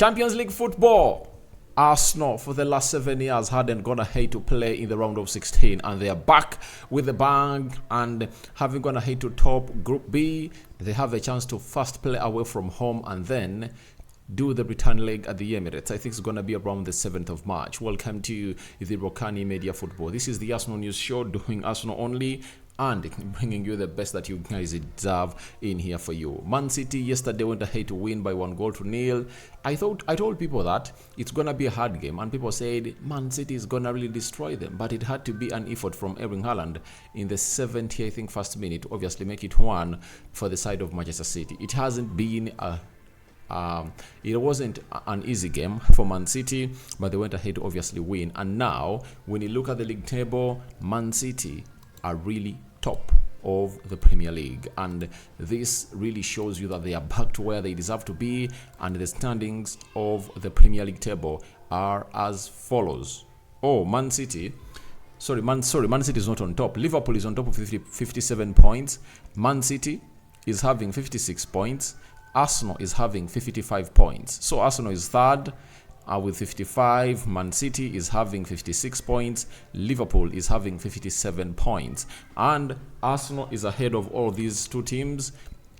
Champions League football. Arsenal for the last 7 years hadn't gone ahead to play in the round of 16, and they are back with the bang, and having gone ahead to top Group B, they have a chance to first play away from home and then do the return leg at the Emirates. I think it's going to be around the 7th of March. Welcome to the Rokani Media Football. This is the Arsenal News Show, doing Arsenal only and bringing you the best that you guys deserve in here for you. Man City yesterday went ahead to win by 1-0. I told people that it's gonna be a hard game, and people said Man City is gonna really destroy them, but it had to be an effort from Erling Haaland in the 70th, I think, first minute to obviously make it one for the side of Manchester City. It hasn't been it wasn't an easy game for Man City, but they went ahead to obviously win. And now, when you look at the league table, Man City are really top of the Premier League, and this really shows you that they are back to where they deserve to be, and the standings of the Premier League table are as follows. Man City is not on top. Liverpool is on top of 57 points. Man City is having 56 points. Arsenal is having 55 points. So Arsenal is third with 55. Man City is having 56 points. Liverpool is having 57 points. And Arsenal is ahead of all these two teams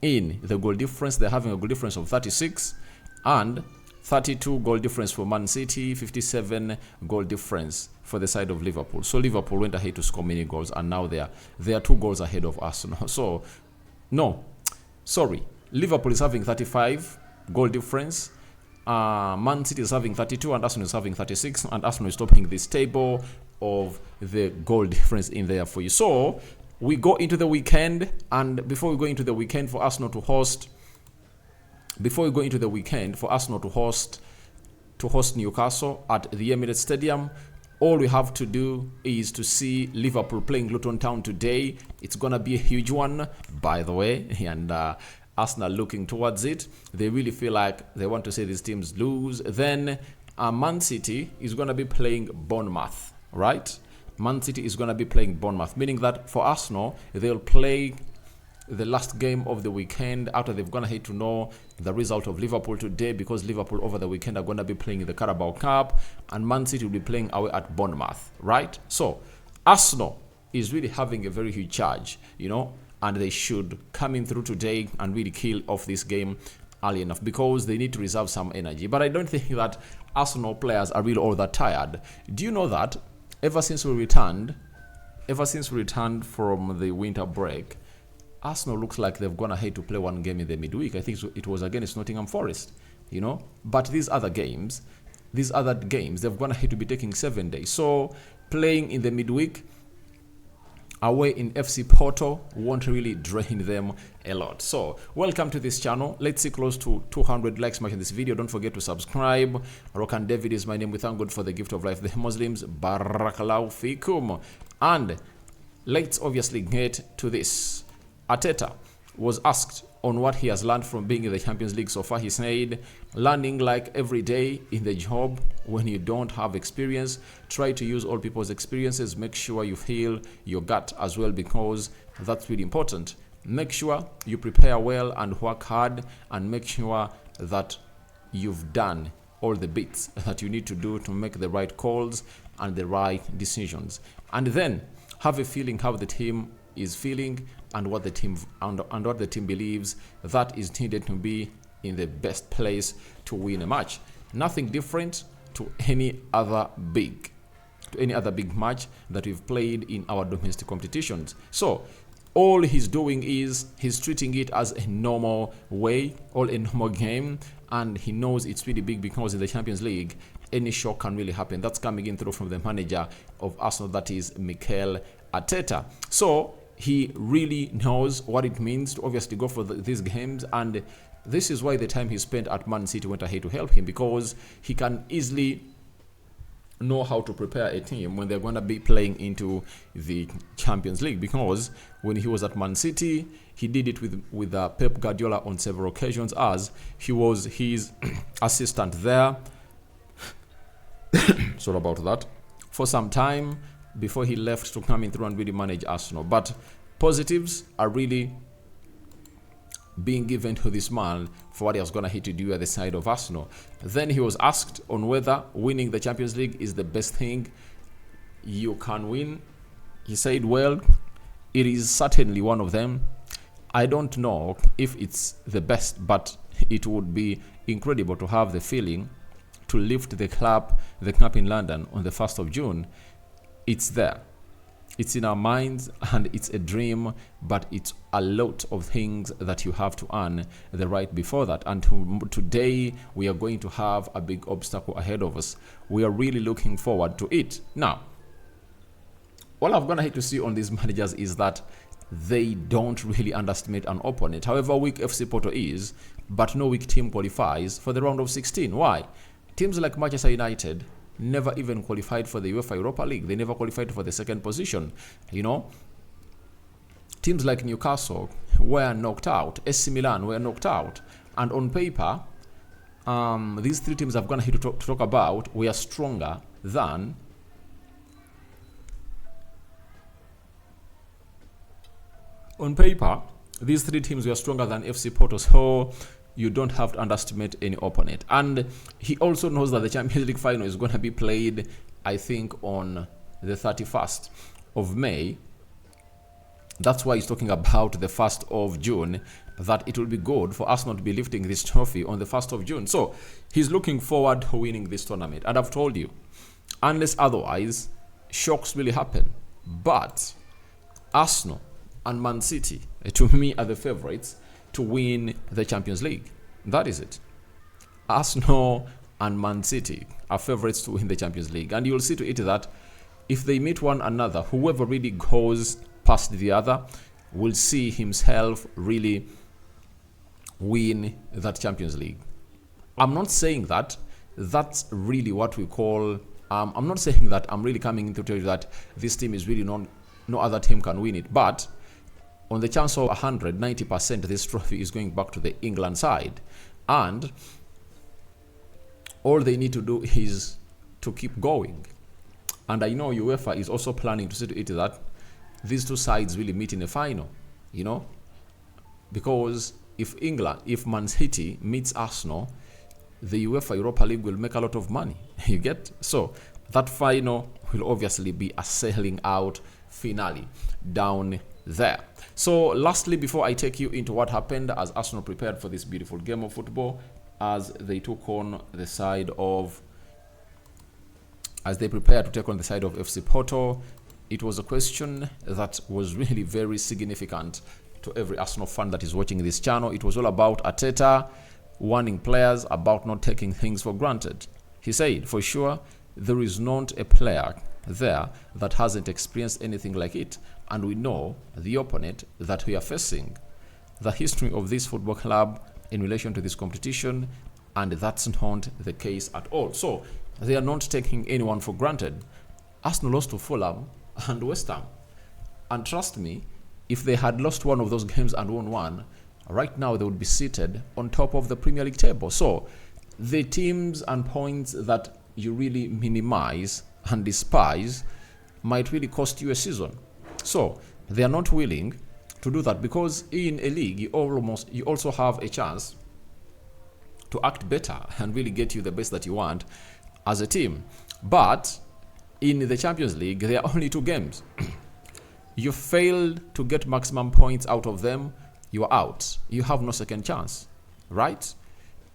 in the goal difference. They're having a goal difference of 36 and 32 goal difference for Man City, 57 goal difference for the side of Liverpool. So Liverpool went ahead to score many goals, and now they are 2 goals ahead of Arsenal. Liverpool is having 35 goal difference. Man City is having 32 and Arsenal is having 36, and Arsenal is topping this table of the goal difference in there for you. So we go into the weekend, and before we go into the weekend for Arsenal to host Newcastle at the Emirates Stadium, all we have to do is to see Liverpool playing Luton Town today. It's gonna be a huge one, by the way, and Arsenal looking towards it. They really feel like they want to see these teams lose. Then Man City is going to be playing Bournemouth, right? Man City is going to be playing Bournemouth, meaning that for Arsenal, they'll play the last game of the weekend after they've gone ahead to know the result of Liverpool today, because Liverpool over the weekend are going to be playing in the Carabao Cup, and Man City will be playing away at Bournemouth, right? So Arsenal is really having a very huge charge, and they should come in through today and really kill off this game early enough, because they need to reserve some energy. But I don't think that Arsenal players are really all that tired. Do you know that ever since we returned from the winter break, Arsenal looks like they've gone ahead to play one game in the midweek. I think it was against Nottingham Forest, But these other games, they've gone ahead to be taking 7 days. So playing in the midweek away in FC Porto won't really drain them a lot. So welcome to this channel. Let's see close to 200 likes in this video. Don't forget to subscribe. Rokani David is my name. We thank God for the gift of life. The Muslims, Barakallahu Fikum. And let's obviously get to this. Arteta was asked on what he has learned from being in the Champions League so far. He said, learning like every day in the job. When you don't have experience, try to use all people's experiences. Make sure you feel your gut as well, because that's really important. Make sure you prepare well and work hard, and make sure that you've done all the bits that you need to do to make the right calls and the right decisions. And then have a feeling how the team is feeling and what the team believes that is needed to be in the best place to win a match. Nothing different to any other big match that we've played in our domestic competitions. So all he's doing is he's treating it as a normal way, or a normal game, and he knows it's really big, because in the Champions League any shock can really happen. That's coming in through from the manager of Arsenal, that is Mikel Arteta. So he really knows what it means to obviously go for these games, and this is why the time he spent at Man City went ahead to help him, because he can easily know how to prepare a team when they're going to be playing into the Champions League. Because when he was at Man City, he did it with Pep Guardiola on several occasions, as he was his assistant there. Sorry about that. For some time before he left to come in through and really manage Arsenal. But positives are really being given to this man for what he was going to hit to do at the side of Arsenal. Then he was asked on whether winning the Champions League is the best thing you can win. He said, well, it is certainly one of them. I don't know if it's the best, but it would be incredible to have the feeling to lift the cup in London on the 1st of June. It's there. It's in our minds and it's a dream, but it's a lot of things that you have to earn the right before that. And today we are going to have a big obstacle ahead of us. We are really looking forward to it. Now, all I'm going to hate to see on these managers is that they don't really underestimate an opponent. However weak FC Porto is, but no weak team qualifies for the round of 16. Why? Teams like Manchester United never even qualified for the UEFA Europa League. They never qualified for the second position. You know, teams like Newcastle were knocked out. AC Milan were knocked out. And on paper, these three teams I've gone here to talk about were stronger than FC Porto. So you don't have to underestimate any opponent. And he also knows that the Champions League final is going to be played, I think, on the 31st of May. That's why he's talking about the 1st of June, that it will be good for Arsenal to be lifting this trophy on the 1st of June. So he's looking forward to winning this tournament. And I've told you, unless otherwise, shocks really happen. But Arsenal and Man City, to me, are the favorites to win the Champions League. That is it. Arsenal and Man City are favorites to win the Champions League. And you'll see to it that if they meet one another, whoever really goes past the other will see himself really win that Champions League. I'm not saying that that's really what we call... I'm not saying that I'm really coming in to tell you that this team is really no other team can win it. But on the chance of 90%, this trophy is going back to the England side. And all they need to do is to keep going. And I know UEFA is also planning to see to it that these two sides really meet in a final, you know. Because if Man City meets Arsenal, the UEFA Europa League will make a lot of money. You get? So that final will obviously be a selling out finale down there. So lastly, before I take you into what happened as Arsenal prepared for this beautiful game of football, as they prepared to take on the side of FC Porto, it was a question that was really very significant to every Arsenal fan that is watching this channel. It was all about Arteta warning players about not taking things for granted. He said, for sure, there is not a player there that hasn't experienced anything like it. And we know the opponent that we are facing, the history of this football club in relation to this competition, and that's not the case at all. So they are not taking anyone for granted. Arsenal lost to Fulham and West Ham. And trust me, if they had lost one of those games and won one, right now they would be seated on top of the Premier League table. So the teams and points that you really minimize and despise might really cost you a season. So they are not willing to do that, because in a league you also have a chance to act better and really get you the best that you want as a team. But in the Champions League, there are only 2 games. You failed to get maximum points out of them, you are out. You have no second chance, right?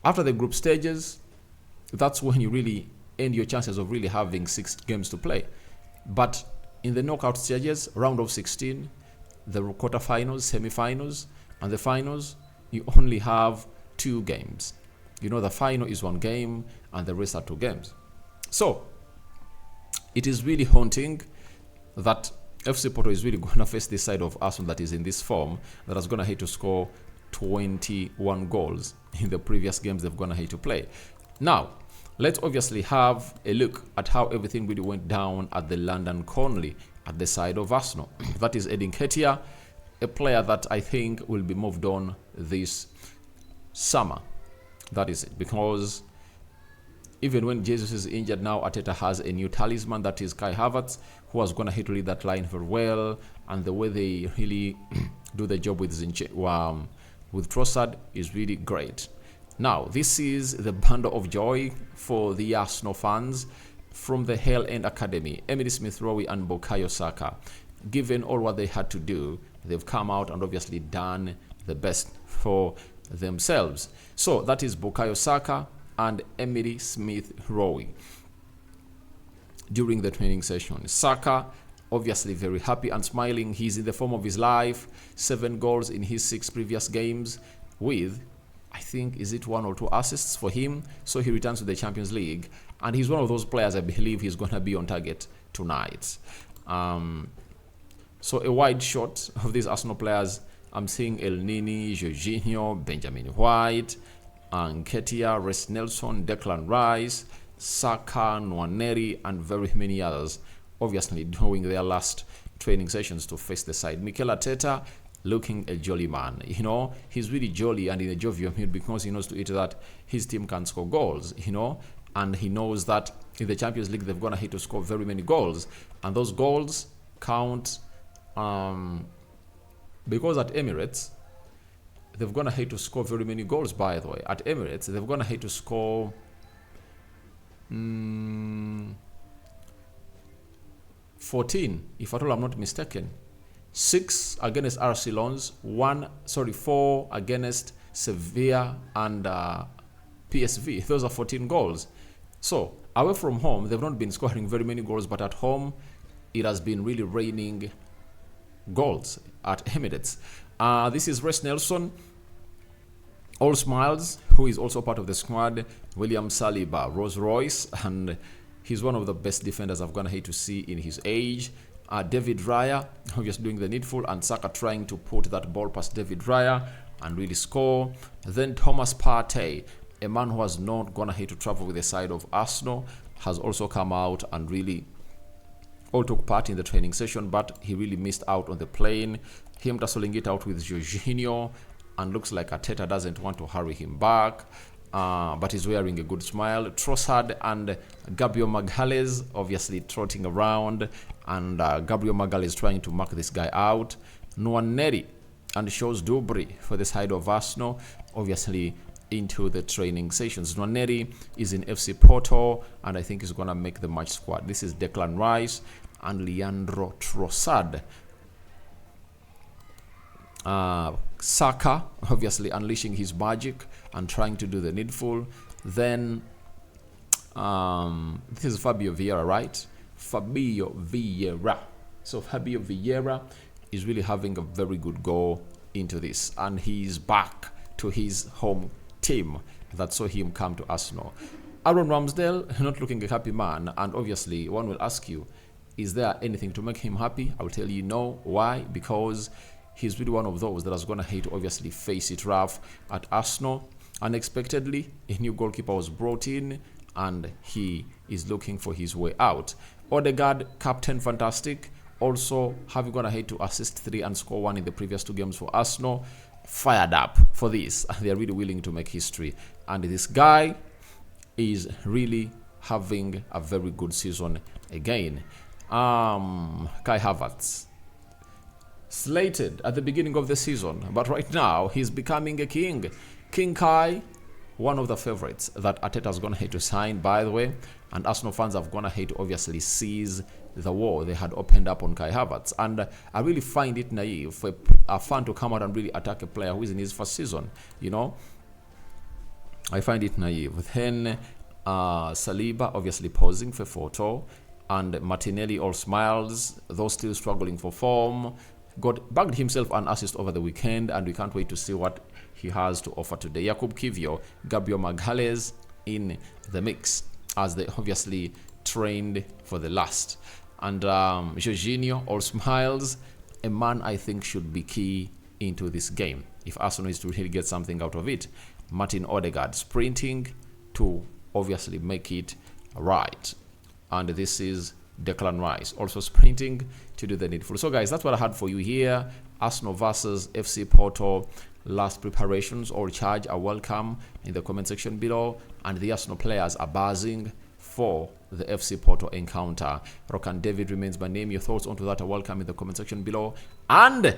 After the group stages, that's when you really end your chances of really having 6 games to play. But in the knockout stages, round of 16, the quarterfinals, semi-finals, and the finals, you only have 2 games. You know, the final is 1 game, and the rest are 2 games. So it is really haunting that FC Porto is really going to face this side of Arsenal that is in this form, that is going to hate to score 21 goals in the previous games they've going to hate to play. Now, let's obviously have a look at how everything really went down at the London Conley at the side of Arsenal. That is Edin Ketia, a player that I think will be moved on this summer. That is it, because even when Jesus is injured now, Arteta has a new talisman, that is Kai Havertz, who was going to hit to lead that line very well. And the way they really do the job with with Trossard is really great. Now, this is the bundle of joy for the Arsenal fans from the Hell End Academy. Emily Smith-Rowe and Bukayo Saka. Given all what they had to do, they've come out and obviously done the best for themselves. So that is Bukayo Saka and Emily Smith-Rowe during the training session. Saka, obviously very happy and smiling. He's in the form of his life. 7 goals in his 6 previous games with, I think, is it 1 or 2 assists for him? So he returns to the Champions League. And he's one of those players I believe he's going to be on target tonight. So a wide shot of these Arsenal players. I'm seeing El Nini, Jorginho, Benjamin White, Nketiah, Reece Nelson, Declan Rice, Saka, Nwaneri, and very many others, obviously doing their last training sessions to face the side. Mikel Arteta looking a jolly man. You know, he's really jolly and in a jovial mood because he knows to it that his team can score goals, you know, and he knows that in the Champions League they're going to hit to score very many goals, and those goals count. Because at Emirates, they've gone ahead to score very many goals, by the way. At Emirates, they've gone ahead to score 14, if at all I'm not mistaken. 6 against RC Lens, 4 against Sevilla and PSV. Those are 14 goals. So, away from home, they've not been scoring very many goals, but at home, it has been really raining goals at Emirates. This is Reece Nelson, all smiles, who is also part of the squad. William Saliba, Rolls Royce, and he's one of the best defenders I've gone ahead to see in his age. David Raya, who is doing the needful, and Saka trying to put that ball past David Raya and really score. Then Thomas Partey, a man who has not gone ahead to travel with the side of Arsenal, has also come out and really all took part in the training session, but he really missed out on the plane. Him tussling it out with Jorginho, and looks like Arteta doesn't want to hurry him back, but he's wearing a good smile. Trossard and Gabriel Magalhaes obviously trotting around, and Gabriel Magalhaes trying to mark this guy out. Nwaneri and shows Dubry for the side of Arsenal, obviously into the training sessions. Nwaneri is in FC Porto, and I think he's going to make the match squad. This is Declan Rice and Leandro Trossard. Saka, obviously unleashing his magic and trying to do the needful. Then, this is Fabio Vieira, right? Fabio Vieira. So Fabio Vieira is really having a very good go into this, and he's back to his home team that saw him come to Arsenal. Aaron Ramsdale, not looking a happy man, and obviously one will ask you, is there anything to make him happy? I will tell you no. Why? Because he's really one of those that is going to hate to obviously face it rough at Arsenal. Unexpectedly, a new goalkeeper was brought in, and he is looking for his way out. Odegaard, captain, fantastic. Also, having gone ahead to assist 3 and score 1 in the previous 2 games for Arsenal. Fired up for this. They are really willing to make history. And this guy is really having a very good season again. Kai Havertz, slated at the beginning of the season, but right now he's becoming a king. King Kai, one of the favorites that Arteta's gone ahead to sign, by the way, and Arsenal fans have gone ahead to obviously seize the war they had opened up on Kai Havertz. And I really find it naive for a fan to come out and really attack a player who is in his first season, you know. I find it naive. Then Saliba obviously posing for photo, and Martinelli all smiles, though still struggling for form. Bagged himself an assist over the weekend, and we can't wait to see what he has to offer today. Jakub Kiwior, Gabriel Magalhaes in the mix, as they obviously trained for the last. And Jorginho all smiles, a man I think should be key into this game if Arsenal is to really get something out of it. Martin Odegaard sprinting to obviously make it right. And this is Declan Rice also sprinting to do the needful. So guys, that's what I had for you here. Arsenal versus FC Porto. Last preparations or charge are welcome in the comment section below, and the Arsenal players are buzzing for the FC Porto encounter. Rokani David remains my name. Your thoughts onto that are welcome in the comment section below. And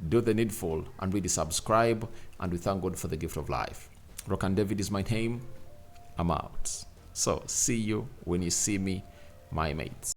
do the needful and really subscribe, and we thank God for the gift of life. Rokani David is my name. I'm out. So see you when you see me, my mates.